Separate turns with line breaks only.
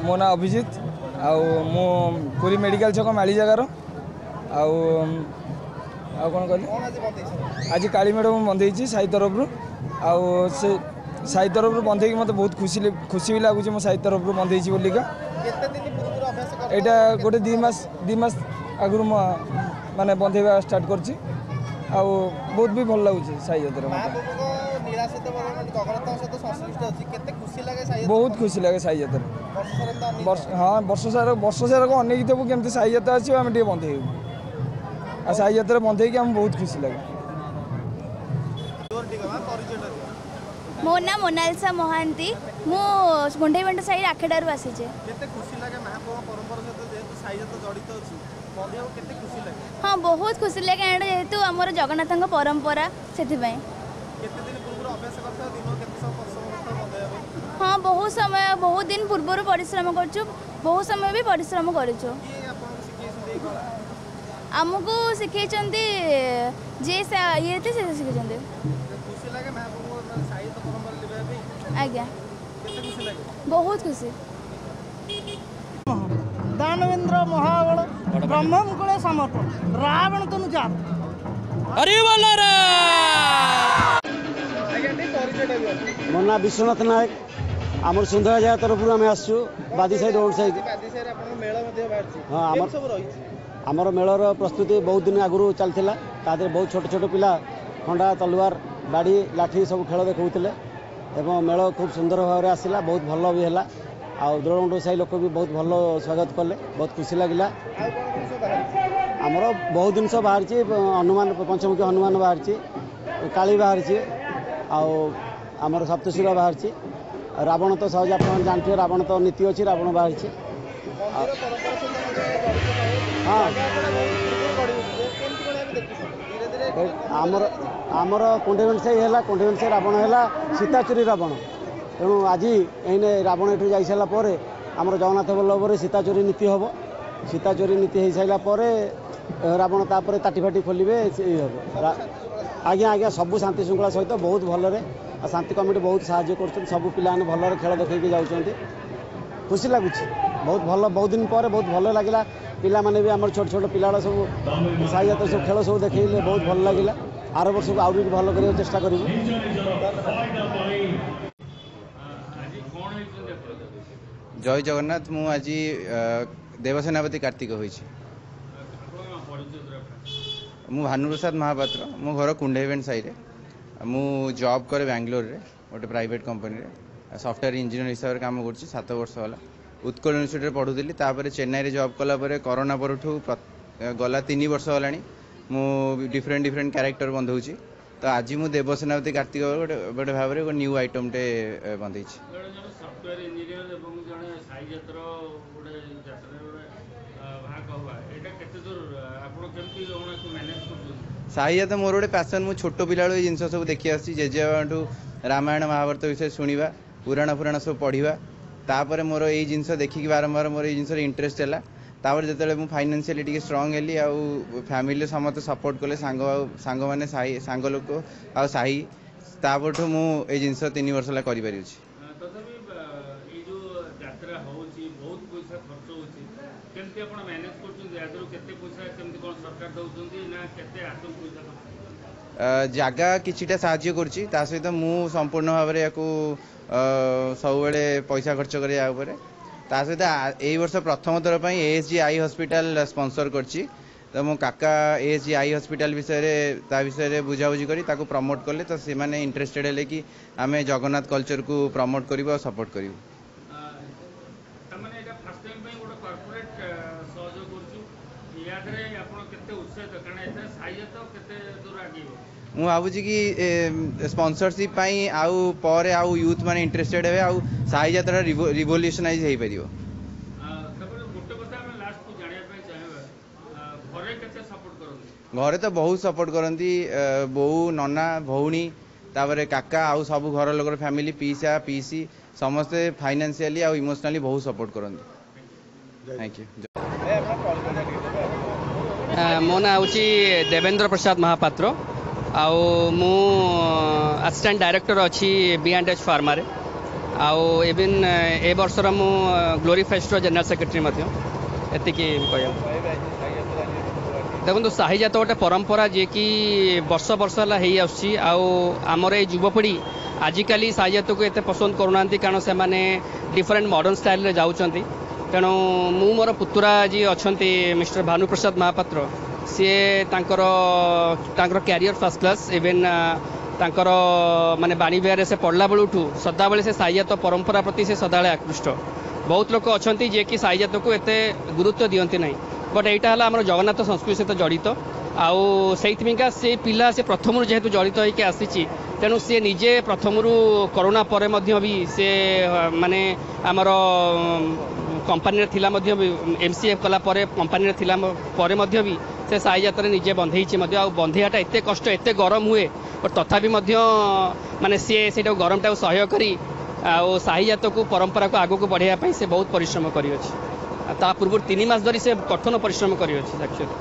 मो ना अभिजित मु पुरी मेडिकल छक माली जगार कौन कहले आज काली मैडम बंधे साई तरफ से साई तरफ बंधे मत बहुत खुशी भी लगुच मो साई तरफ बंधे बोलिका यहाँ गोटे 2 मास आगु माने बंधेवा स्टार्ट कर बहुत भी भल लगुच साई यात्रा बहुत खुशी लगे साई यात्रा हाँ वर्ष सारा को अनेक थबू केमती साई यात्रा आस बंधे आ साई यात्रा बंधे आम बहुत खुशी लगे।
मो ना मोनालिसा महांती मु मुंडेबंड साई आखेडारू आसी हाँ बहुत खुशी लगे जेहेतु आमर जगन्नाथ परंपरा से हाँ बहुत समय बहुत दिन पूर्व परिश्रम कर बहुत समय भी परिश्रम करूँ आमको शिखे जे ये शिखे आज्ञा बहुत खुशी
दानवेंद्र महाबल ब्रह्मम कुले समर्थ रावण तनु जात
अरे वाला रे
मो ना विश्वनाथ नायक आमर सुंदर जगह तरफ आम आसु बादी साइड रोड साइड हाँ आमर मेलर प्रस्तुति बहुत दिन आगु चलता तादे बहुत छोट छोट पिला खंडा तलवार बाड़ी लाठी सब खेल देखते एवं मेल खूब सुंदर भाव में आसला बहुत भल भी है द्रोणगुंड साई लोक भी बहुत भल स्वागत कले बहुत खुशी लगिला आमर बहुत जिन बाहर हनुमान पंचमुखी हनुमान बाहर काली बाहर आमर सप्तशिरा बाहर रावण तो सहज आप जानते रावण तो नीति अच्छी रावण बाहर हाँ आमर कुंडेबंड साई है कुंडेबंड साई रावण है सीताचुरी रावण तेणु आज एने रावण एठू जाई सारा पर आमर जगन्नाथ बल्लभ सीताचोरी नीति हम सीताचोरी नीति हो सारापर रावण तापर ताटी फाटी खोलिए हम आज्ञा आज्ञा सबू शांति श्रृंखला सहित बहुत भलरे शांति कमिटी बहुत साहाय्य कर सबू पिलाने भलरे खेल देखी जाऊँच खुशी लगुच बहुत भल बहुत दिन पर बहुत भल लगे पिला माने भी आमर छोट छोट पिला सब साई यात्रा सब खेल सब देखले बहुत भल लगे आर वर्ष को आउट भल कर चेष्टा करूँ।
जय जगन्नाथ मु आज देवसेनापति कार्तिक होइछि मु भानुप्रसाद महापात्र मो घर कुंडेबंड साई रे मु जॉब करे बेंगलोर रे गोटे प्राइवेट कंपनी रे सॉफ्टवेयर इंजीनियर हिसाब से काम कर 7 वर्ष होला उत्कल यूनिवर्सिटी पढ़ुली तापर चेन्नई रे जॉब कला परे कोरोना परठू गला 3 वर्ष होलानी मु डिफरेंट डिफरेंट कैरेक्टर बंधौछि तो आज मु देवसेनापति कार्तिक गोटे भाव में न्यू आइटम टे बंधे साई यात्रा मोर गोटे पैसन मु छोट पिला जिन सब देखी आसी जेजेबाठू रामायण महाभारत विषय शुणा पुराण पुराण सब पढ़ा तापर मोर यही जिनस देखिक बारंबार मोर ये जिन इंटरेस्ट है तापर जो फाइनेंशियली टी स्ट्रंग हेली आउ फैमिली समस्त सपोर्ट कले सांग मैंने सांग लोक आ साही तापठू मु ये जिनस 3 वर्ष है कर जगह किछिटा साहाय्य करुच्ची ता सहित मु संपूर्ण भाव में या सब पैसा खर्च कर ता सहित यही वर्ष प्रथम थर पर ASG हॉस्पिटल स्पॉन्सर करची तो मो काका ASG हॉस्पिटल विषय बुझाबुझी करी ताको प्रमोट कले तो से माने इंटरेस्टेड है कि आमे जगन्नाथ कल्चर को प्रमोट करिवो सपोर्ट करिवो मु भावुची कि स्पॉन्सरशिप आउ पर आउ यूथ माने इंटरेस्टेड है आउ साई यात्रा रिवोल्यूशनाइज हो पारिबो घरे तो बहुत सपोर्ट करती बो नना भौणी तापर काका आउ सब घर लोकर फैमिली पीसा पीसी समस्ते फाइनेंशियली आउ इमोशनली बहुत सपोर्ट करती। Thank you.
मो ना हूँ देवेंद्र प्रसाद महापात्र आउ मु असिस्टेंट डायरेक्टर अच्छी B&H फार्मा रे आउ इवन ए वर्षर मु ग्लोरी फेस्टर जनरल सेक्रेटरी एतिकी कह देखो साही जात गोटे परंपरा जी कि वर्ष वर्ष है आमर ये युवपीढ़ी आजिकल साही जात को एत पसंद करूना कारण से डिफरेंट मॉडर्न स्टाइल रे जाउछंती तेणु मु मोर पुतुरा जी अच्छा मिस्टर भानुप्रसाद महापात्र सी कैरियर फर्स्ट क्लास इवेन तांकर माने बाणी विहार से पढ़ला बेलू सदाबले से साही जात परंपरा प्रति से सदाबले आकृष्ट बहुत लोग अच्छा जी कि साही जात को एत गुरुत्व दियंती नहीं बट यहाँ है आम जगन्नाथ संस्कृति सहित जड़ित आउ से पिला से प्रथम जेहेतु जड़ित होकर आसी तेणु सी निजे प्रथम कोरोना पर भी सी माने आमर कंपानी एमसीए कला कंपानी भी से साही जात निजे बंधे बंधेटा एत कष्ट एत गरम हुए बट तथापि माने सी से गरम टाक सहयोग करी साही जात को परंपरा को आगू बढ़ाई से बहुत परिश्रम करी ता पूर्व 3 मास धरी से कठोर परिश्रम करी एक्चुअली।